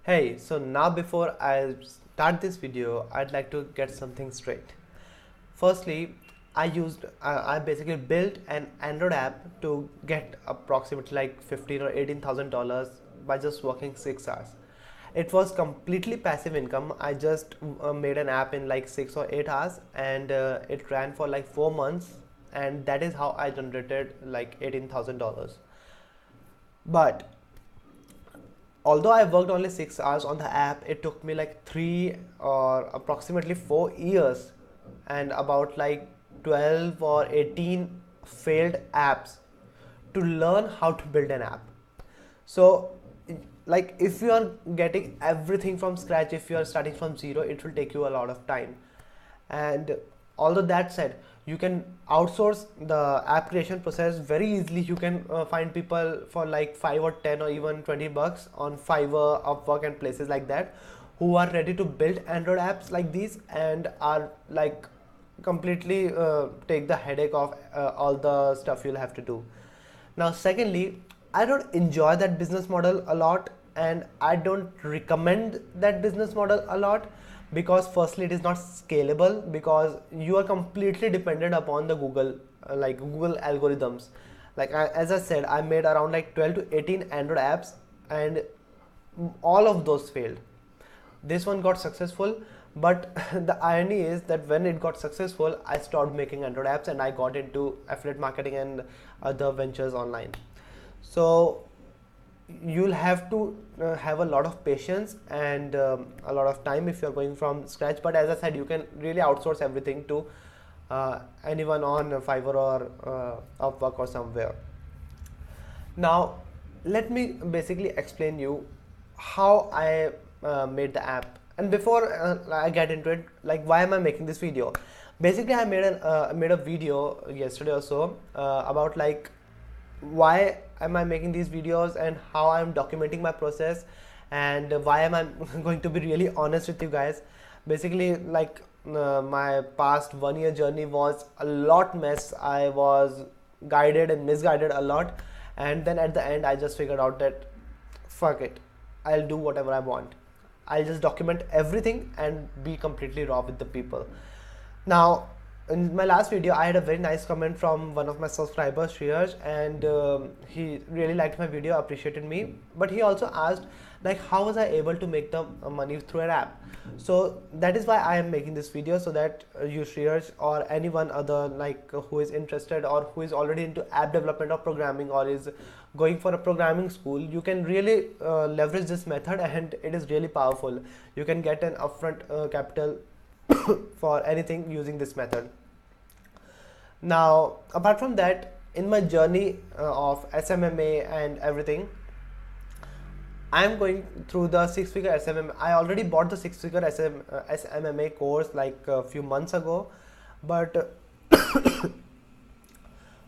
Hey, so now before I start this video, I'd like to get something straight. Firstly, I basically built an Android app to get approximately like 15 or $18,000 by just working 6 hours. It was completely passive income. I just made an app in like 6 or 8 hours, and it ran for like 4 months, and that is how I generated like $18,000. But although I worked only 6 hours on the app, it took me like 3 or approximately 4 years and about like 12 or 18 failed apps to learn how to build an app. So, like, if you are getting everything from scratch, if you are starting from zero, it will take you a lot of time. And although that said, you can outsource the app creation process very easily. You can find people for like 5 or 10 or even $20 on Fiverr, Upwork, and places like that, who are ready to build Android apps like these and are like completely take the headache of all the stuff you'll have to do. Now, secondly, I don't enjoy that business model a lot, and I don't recommend that business model a lot because, firstly, it is not scalable because you are completely dependent upon the Google algorithms. As I said, I made around like 12 to 18 Android apps, and all of those failed. This one got successful, but the irony is that when it got successful, I stopped making Android apps and I got into affiliate marketing and other ventures online. So you'll have to have a lot of patience and a lot of time if you're going from scratch. But as I said, you can really outsource everything to anyone on Fiverr or Upwork or somewhere. Now, let me basically explain you how I made the app. And before I get into it, like, why am I making this video? Basically, I made a video yesterday or so about like why am I making these videos and how I'm documenting my process, and why am I going to be really honest with you guys. Basically, like, my past 1 year journey was a lot mess. I was guided and misguided a lot, and then at the end I just figured out that fuck it, I'll do whatever I want. I'll just document everything and be completely raw with the people. Now, in my last video, I had a very nice comment from one of my subscribers, Shriyaj, and he really liked my video, appreciated me. But he also asked, like, how was I able to make the money through an app? So that is why I am making this video, so that you, Shriyaj, or anyone other like who is interested or who is already into app development or programming or is going for a programming school, you can really leverage this method, and it is really powerful. You can get an upfront capital for anything using this method. Now, apart from that, in my journey of SMMA and everything, I am going through the six-figure SMMA. I already bought the six-figure SMMA course like a few months ago, but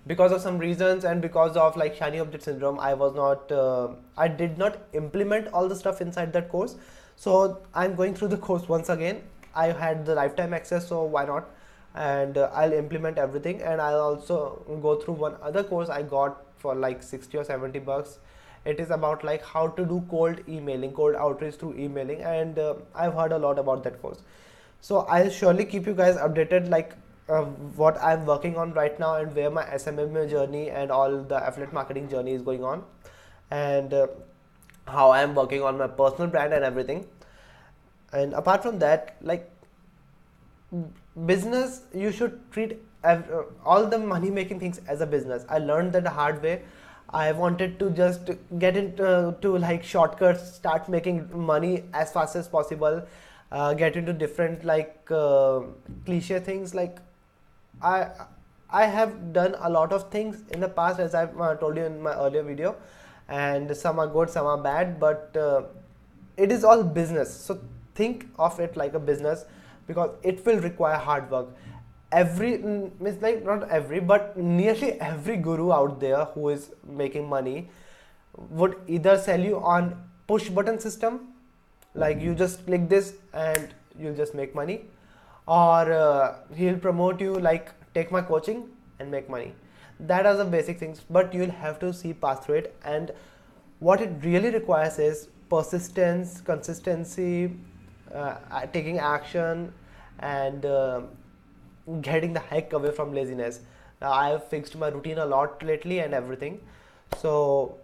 because of some reasons and because of like shiny object syndrome, I did not implement all the stuff inside that course. So I'm going through the course once again. I had the lifetime access, so why not? And I'll implement everything, and I'll also go through one other course I got for like 60 or 70 bucks. It is about like how to do cold emailing, cold outreach through emailing, and I've heard a lot about that course. So I'll surely keep you guys updated, like what I'm working on right now and where my SMM journey and all the affiliate marketing journey is going on, and how I'm working on my personal brand and everything. And apart from that, like, business, you should treat all the money making things as a business. I learned that the hard way. I wanted to just get into to like shortcuts, start making money as fast as possible, get into different like cliche things. Like, I I have done a lot of things in the past, as I've told you in my earlier video, and some are good, some are bad, but it is all business. So think of it like a business, because it will require hard work. Means like, not every, but nearly every guru out there who is making money would either sell you on push button system, like you just click this and you'll just make money, or he'll promote you like, take my coaching and make money. That are the basic things, but you'll have to see past through it. And what it really requires is persistence, consistency, taking action, and getting the heck away from laziness. I have fixed my routine a lot lately and everything. So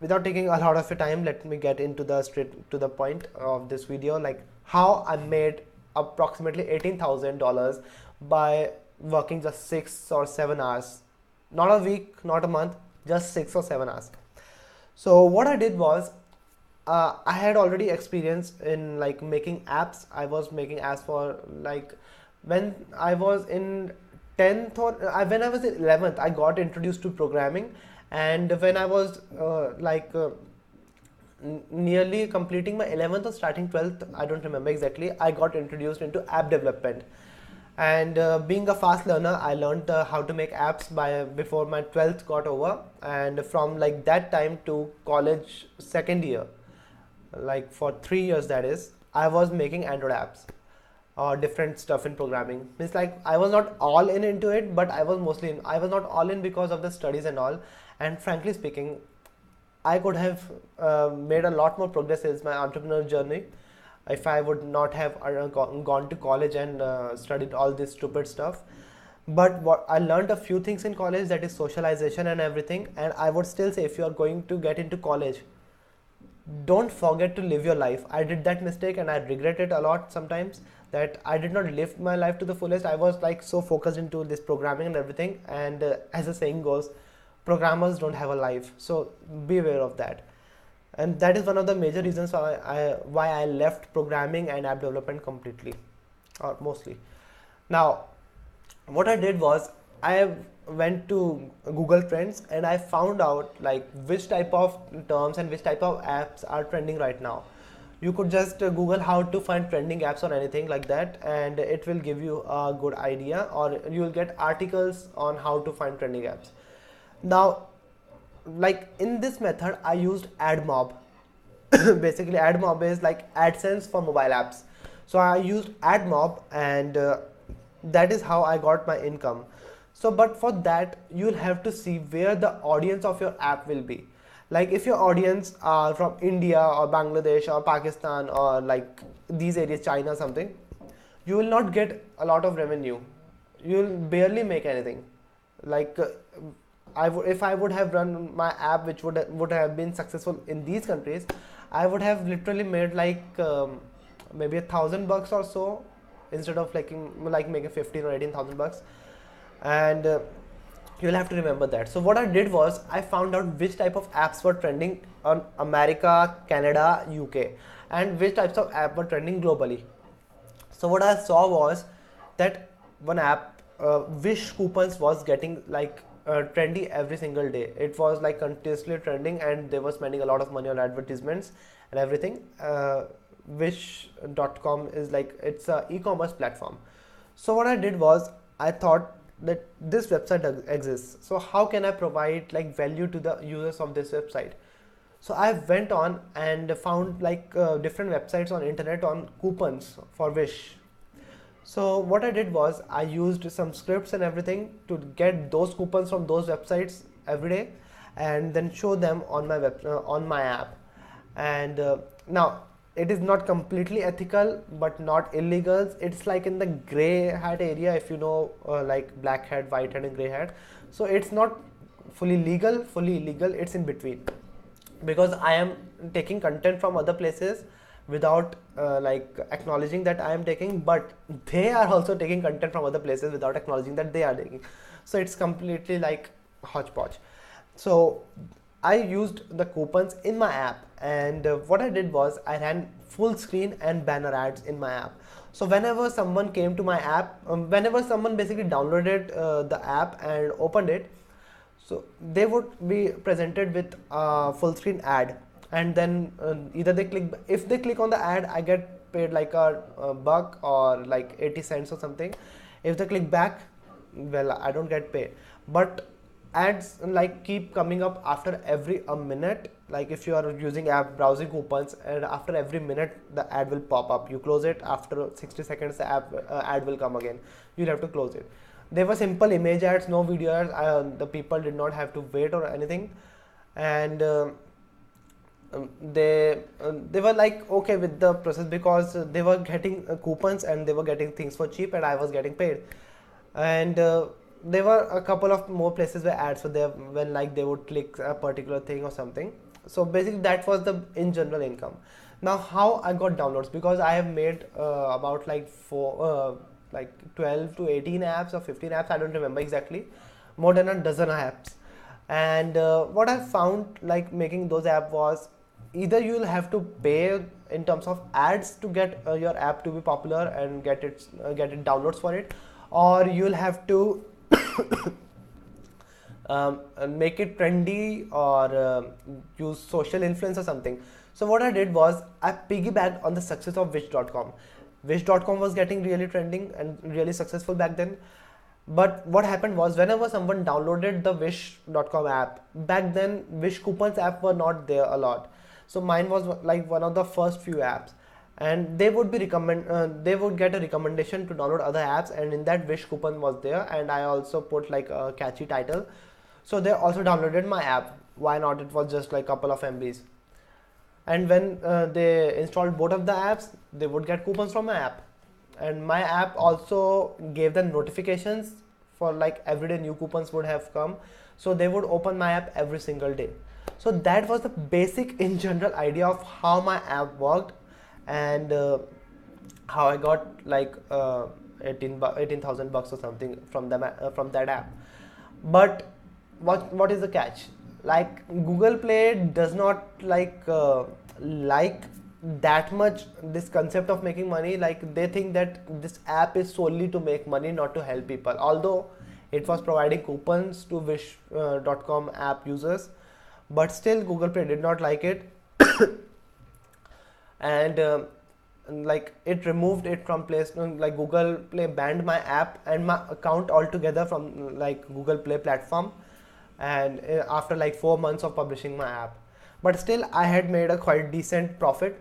without taking a lot of your time, let me get into the straight to the point of this video, like how I made approximately $18,000 by working just 6 or 7 hours, not a week, not a month, just 6 or 7 hours. So what I did was, I had already experience in like making apps. I was making apps for like when I was in 10th or when I was in 11th, I got introduced to programming, and when I was nearly completing my 11th or starting 12th, I don't remember exactly, I got introduced into app development. And being a fast learner, I learned how to make apps by before my 12th got over. And from like that time to college second year, like for 3 years, that is, I was making Android apps or different stuff in programming. Means like I was not all in into it, but I was mostly in. I was not all in because of the studies and all. And frankly speaking, I could have made a lot more progress in my entrepreneurial journey if I would not have gone to college and studied all this stupid stuff. But what I learned a few things in college, that is socialization and everything. And I would still say, if you are going to get into college, don't forget to live your life. I did that mistake and I regret it a lot sometimes, that I did not live my life to the fullest. I was like so focused into this programming and everything. And as the saying goes, programmers don't have a life. So be aware of that. And that is one of the major reasons why I left programming and app development completely, or mostly. Now, what I did was, I went to Google Trends and I found out like which type of terms and which type of apps are trending right now. You could just Google how to find trending apps or anything like that, and it will give you a good idea, or you will get articles on how to find trending apps. Now, like in this method, I used AdMob. Basically, AdMob is like AdSense for mobile apps. So I used AdMob, and that is how I got my income. So, but for that, you'll have to see where the audience of your app will be. Like if your audience are from India or Bangladesh or Pakistan or like these areas, China, something, you will not get a lot of revenue. You'll barely make anything. Like if I would have run my app, which would have been successful in these countries, I would have literally made like maybe $1,000 or so, instead of like making 15 or 18,000 bucks. And you'll have to remember that. So what I did was, I found out which type of apps were trending on America, Canada, UK, and which types of apps were trending globally. So what I saw was that one app, Wish coupons, was getting like trendy every single day. It was like continuously trending, and they were spending a lot of money on advertisements and everything. Wish.com is like, it's a e-commerce platform. So what I did was, I thought that this website exists, so how can I provide like value to the users of this website? So I went on and found like different websites on internet on coupons for Wish. So what I did was, I used some scripts and everything to get those coupons from those websites every day, and then show them on my on my app. And now, it is not completely ethical, but not illegal. It's like in the gray hat area, if you know, like black hat, white hat, and gray hat. So it's not fully legal, fully illegal. It's in between, because I am taking content from other places without like acknowledging that I am taking, but they are also taking content from other places without acknowledging that they are taking. So it's completely like hodgepodge. So I used the coupons in my app, and what I did was, I ran full screen and banner ads in my app. So whenever someone came to my app, whenever someone basically downloaded the app and opened it, so they would be presented with a full screen ad, and then either they click, if they click on the ad, I get paid like a buck or like 80 cents or something. If they click back, well, I don't get paid. But ads like keep coming up after every a minute. Like if you are using app browsing coupons, and after every minute the ad will pop up, you close it, after 60 seconds the ad will come again, you'll have to close it. They were simple image ads, no video ads. The people did not have to wait or anything. And they were like okay with the process because they were getting coupons and they were getting things for cheap and I was getting paid. And there were a couple of more places where ads were there when like they would click a particular thing or something. So basically that was the in general income. Now how I got downloads, because I have made about like 12 to 18 apps or 15 apps, I don't remember exactly, more than a dozen apps. And what I found like making those apps was either you'll have to pay in terms of ads to get your app to be popular and get it downloads for it, or you'll have to make it trendy or use social influence or something. So what I did was I piggybacked on the success of wish.com. Wish.com was getting really trending and really successful back then. But what happened was whenever someone downloaded the wish.com app, back then Wish coupons app were not there a lot. So mine was like one of the first few apps, and they would get a recommendation to download other apps, and in that Wish coupon was there, and I also put like a catchy title. So they also downloaded my app. Why not? It was just like a couple of MBs. And when they installed both of the apps, they would get coupons from my app. And my app also gave them notifications for like everyday new coupons would have come. So they would open my app every single day. So that was the basic in general idea of how my app worked, and how I got like 18,000 bucks or something from that app. But what is the catch? Like Google Play does not like that much this concept of making money. Like they think that this app is solely to make money, not to help people, although it was providing coupons to wish.com app users, but still Google Play did not like it. And like it removed it from Play Store. Like Google Play banned my app and my account altogether from like Google Play platform, and after like 4 months of publishing my app. But still I had made a quite decent profit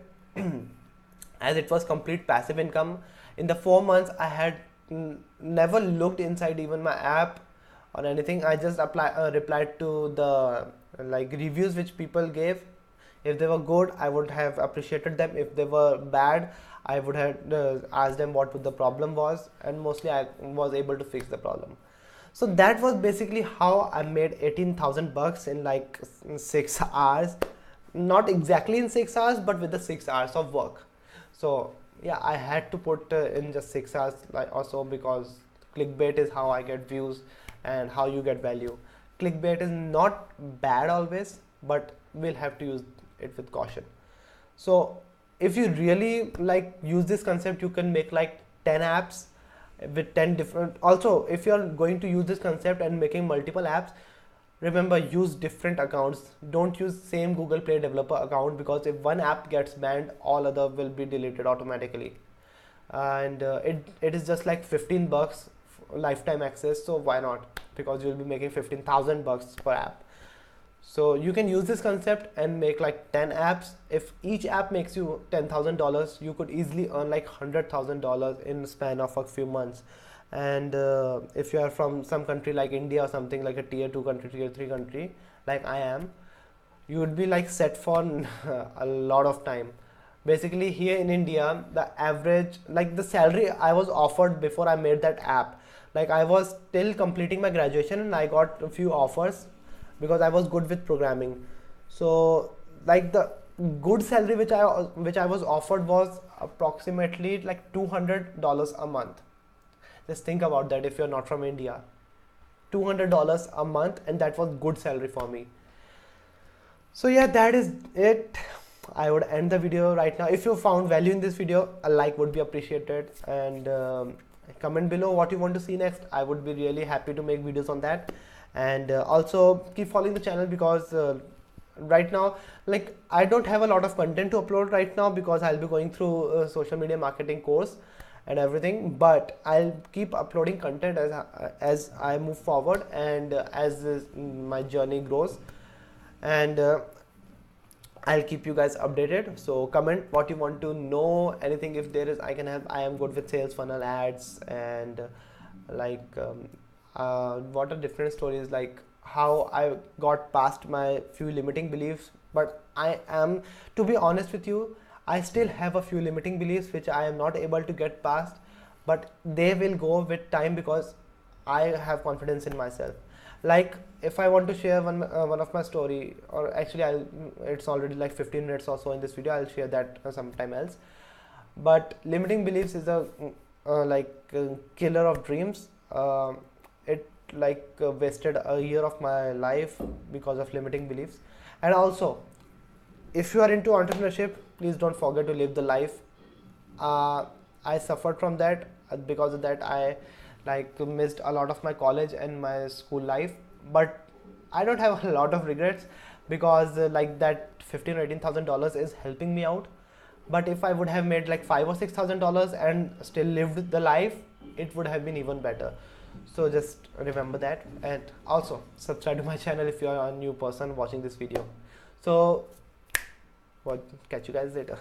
as it was complete passive income. In the 4 months I had never looked inside even my app or anything. I just replied to the like reviews which people gave. If they were good, I would have appreciated them. If they were bad, I would have asked them what the problem was, and mostly I was able to fix the problem. So that was basically how I made 18,000 bucks in like 6 hours. Not exactly in 6 hours, but with the 6 hours of work. So yeah, I had to put in just 6 hours like also, because clickbait is how I get views and how you get value. Clickbait is not bad always, but we'll have to use it with caution. So if you really like use this concept, you can make like 10 apps with 10 different. Also, if you're going to use this concept and making multiple apps, remember, use different accounts. Don't use same Google Play developer account, because if one app gets banned, all other will be deleted automatically. And it is just like 15 bucks lifetime access, so why not? Because you'll be making 15,000 bucks per app. So you can use this concept and make like 10 apps. If each app makes you $10,000, you could easily earn like $100,000 in the span of a few months. And if you are from some country like India or something like a tier 2 country, tier 3 country like I am, you would be like set for a lot of time. Basically here in India, the average, like the salary I was offered before I made that app, like I was still completing my graduation and I got a few offers because I was good with programming. So like the good salary which I was offered was approximately like $200 a month. Just think about that. If you're not from India, $200 a month, and that was good salary for me. So yeah, that is it. I would end the video right now. If you found value in this video, a like would be appreciated, and comment below what you want to see next. I would be really happy to make videos on that. And also keep following the channel, because right now, like, I don't have a lot of content to upload right now because I'll be going through a social media marketing course and everything, but I'll keep uploading content as I move forward and as my journey grows, and I'll keep you guys updated. So comment what you want to know, anything if there is I can help. I am good with sales funnel, ads, and what are different stories, like how I got past my few limiting beliefs, but I am, to be honest with you, I still have a few limiting beliefs which I am not able to get past, but they will go with time because I have confidence in myself. Like if I want to share one of my story, or actually it's already like 15 minutes or so in this video. I'll share that sometime else. But limiting beliefs is a killer of dreams. It wasted a year of my life because of limiting beliefs. And also, if you are into entrepreneurship, please don't forget to live the life. I suffered from that. Because of that, I missed a lot of my college and my school life, but I don't have a lot of regrets because that $15,000 or $18,000 is helping me out. But if I would have made like $5,000 or $6,000 and still lived the life, it would have been even better. So just remember that, and also subscribe to my channel if you are a new person watching this video. So catch you guys later.